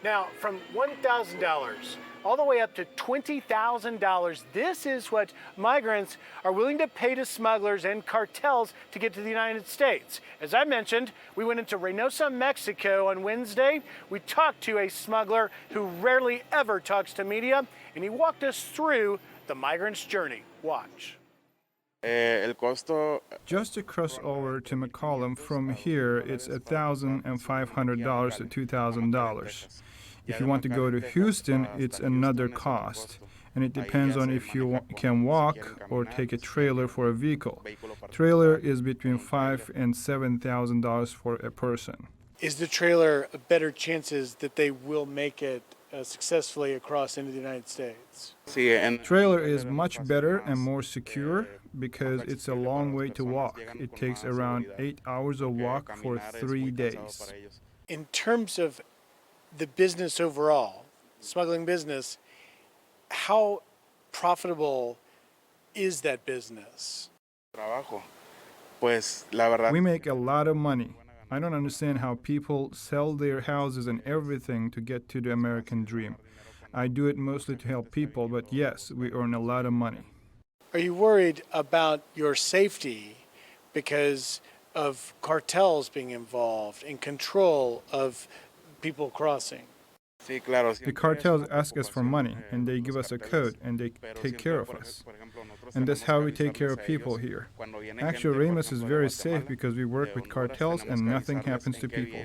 Now, from $1,000 all the way up to $20,000, this is what migrants are willing to pay to smugglers and cartels to get to the United States. As I mentioned, we went into Reynosa, Mexico on Wednesday. We talked to a smuggler who rarely ever talks to media, and he walked us through the migrant's journey. Watch. Just to cross over to McCollum from here, it's $1,500 to $2,000. If you want to go to Houston, it's another cost, and it depends on if you can walk or take a trailer for a vehicle. Trailer is between $5,000 and $7,000 for a person. Is the trailer a better chances that they will make it successfully across into the United States? Trailer is much better and more secure because it's a long way to walk. It takes around 8 hours of walk for 3 days. In terms of the business overall, smuggling business, how profitable is that business? We make a lot of money. I don't understand how people sell their houses and everything to get to the American dream. I do it mostly to help people, but yes, we earn a lot of money. Are you worried about your safety because of cartels being involved in control of people crossing? The cartels ask us for money, and they give us a code, and they take care of us. And that's how we take care of people here. Actually, Ramos is very safe because we work with cartels and nothing happens to people.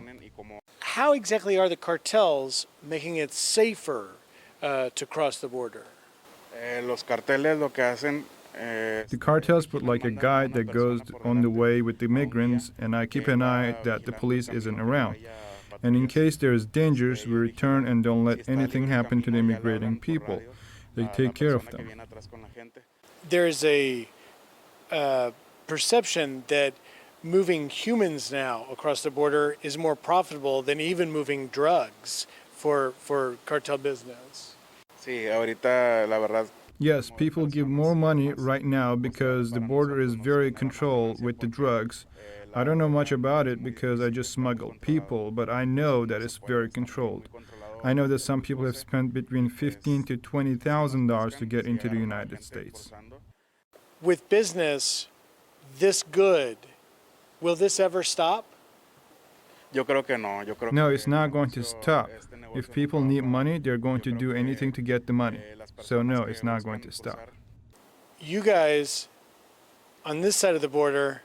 How exactly are the cartels making it safer to cross the border? The cartels put like a guide that goes on the way with the migrants, and I keep an eye that the police isn't around. And in case there is dangers, we return and don't let anything happen to the immigrating people. They take care of them. There's a perception that moving humans now across the border is more profitable than even moving drugs for cartel business. Yes, people give more money right now because the border is very controlled with the drugs. I don't know much about it because I just smuggle people, but I know that it's very controlled. I know that some people have spent between $15,000 to $20,000 to get into the United States. With business this good, will this ever stop? No, it's not going to stop. If people need money, they're going to do anything to get the money. So no, it's not going to stop. You guys on this side of the border,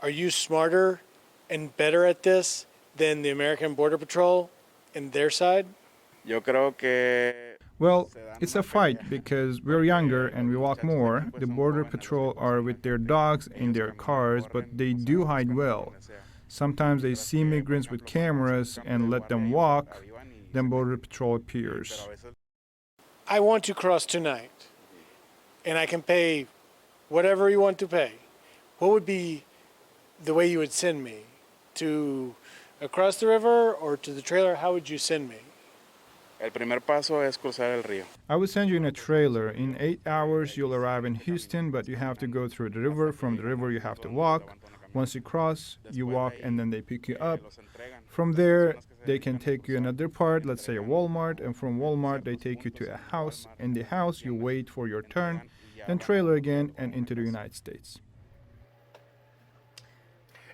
are you smarter and better at this than the American Border Patrol and their side? Well, it's a fight because we're younger and we walk more. The Border Patrol are with their dogs in their cars, but they do hide well. Sometimes they see migrants with cameras and let them walk, then Border Patrol appears. I want to cross tonight, and I can pay whatever you want to pay. What would be the way you would send me? To across the river or to the trailer? How would you send me? I would send you in a trailer. In 8 hours, you'll arrive in Houston, but you have to go through the river. From the river, you have to walk. Once you cross, you walk, and then they pick you up. From there, they can take you another part, let's say a Walmart, and from Walmart, they take you to a house. In the house, you wait for your turn, then trailer again, and into the United States.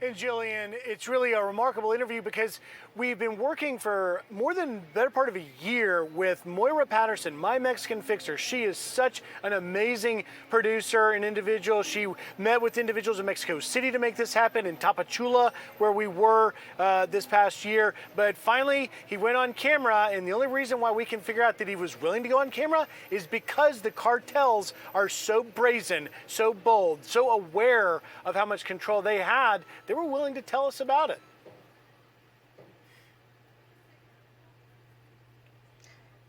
And Jillian, it's really a remarkable interview because we've been working for more than the better part of a year with Moira Patterson, my Mexican fixer. She is such an amazing producer and individual. She met with individuals in Mexico City to make this happen, in Tapachula, where we were this past year. But finally, he went on camera, and the only reason why we can figure out that he was willing to go on camera is because the cartels are so brazen, so bold, so aware of how much control they had. They were willing to tell us about it.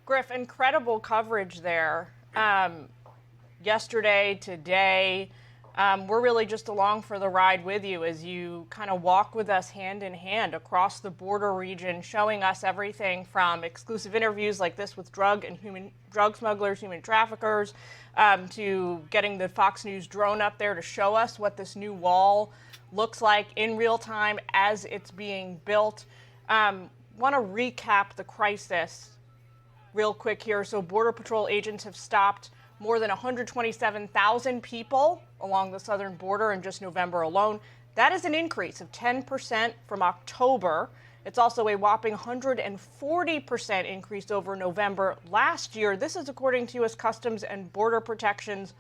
Griff, incredible coverage there. Yesterday, today, we're really just along for the ride with you as you kind of walk with us hand in hand across the border region, showing us everything from exclusive interviews like this with drug smugglers, human traffickers, to getting the Fox News drone up there to show us what this new wall looks like in real time as it's being built. want to recap the crisis real quick here. So Border Patrol agents have stopped more than 127,000 people along the southern border in just November alone. That is an increase of 10% from October. It's also a whopping 140% increase over November last year. This is according to U.S. Customs and Border Protection's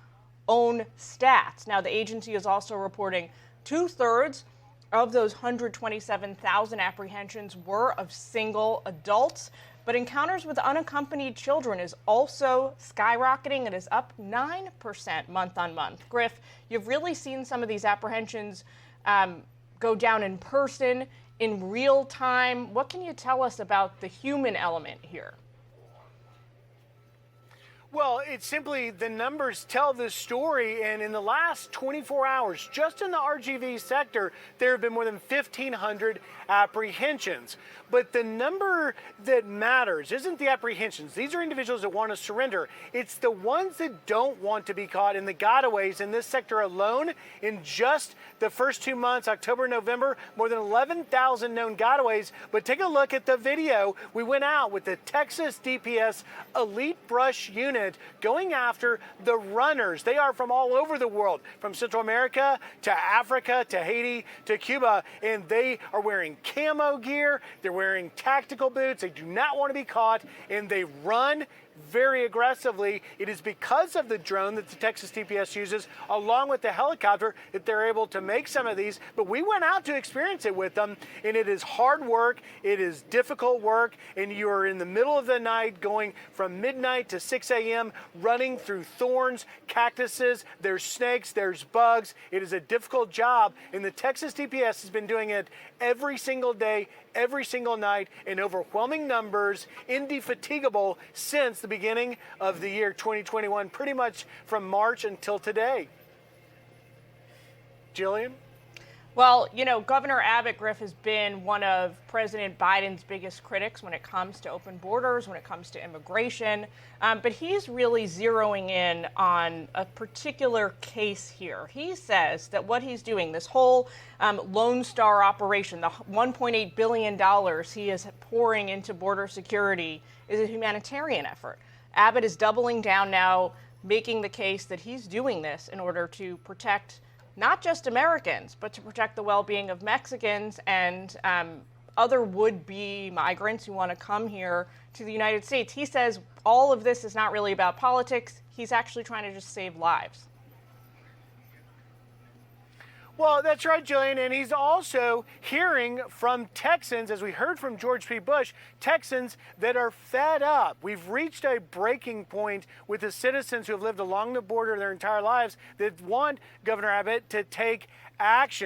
own stats. Now, the agency is also reporting 2/3 of those 127,000 apprehensions were of single adults. But encounters with unaccompanied children is also skyrocketing. It is up 9% month on month. Griff, you've really seen some of these apprehensions go down in person, in real time. What can you tell us about the human element here? Well, it's simply the numbers tell this story, and in the last 24 hours, just in the RGV sector, there have been more than 1,500 apprehensions. But the number that matters isn't the apprehensions. These are individuals that want to surrender. It's the ones that don't want to be caught in the gotaways in this sector alone. In just the first 2 months, October and November, more than 11,000 known gotaways. But take a look at the video. We went out with the Texas DPS Elite Brush Unit going after the runners. They are from all over the world, from Central America to Africa to Haiti to Cuba, and they are wearing camo gear. They're wearing tactical boots. They do not want to be caught, and they run very aggressively. It is because of the drone that the Texas DPS uses, along with the helicopter, that they're able to make some of these. But we went out to experience it with them, and it is hard work. It is difficult work, and you are in the middle of the night going from midnight to 6 a.m., running through thorns, cactuses. There's snakes, there's bugs. It is a difficult job, and the Texas DPS has been doing it every single day, every single night, in overwhelming numbers, indefatigable since the beginning of the year 2021, pretty much from March until today. Jillian? Well, you know, Governor Abbott, Griff, has been one of President Biden's biggest critics when it comes to open borders, when it comes to immigration. But he's really zeroing in on a particular case here. He says that what he's doing, this whole Lone Star operation, the $1.8 billion he is pouring into border security, is a humanitarian effort. Abbott is doubling down now, making the case that he's doing this in order to protect not just Americans, but to protect the well-being of Mexicans and other would-be migrants who want to come here to the United States. He says all of this is not really about politics. He's actually trying to just save lives. Well, that's right, Jillian, and he's also hearing from Texans, as we heard from George P. Bush, Texans that are fed up. We've reached a breaking point with the citizens who have lived along the border their entire lives that want Governor Abbott to take action.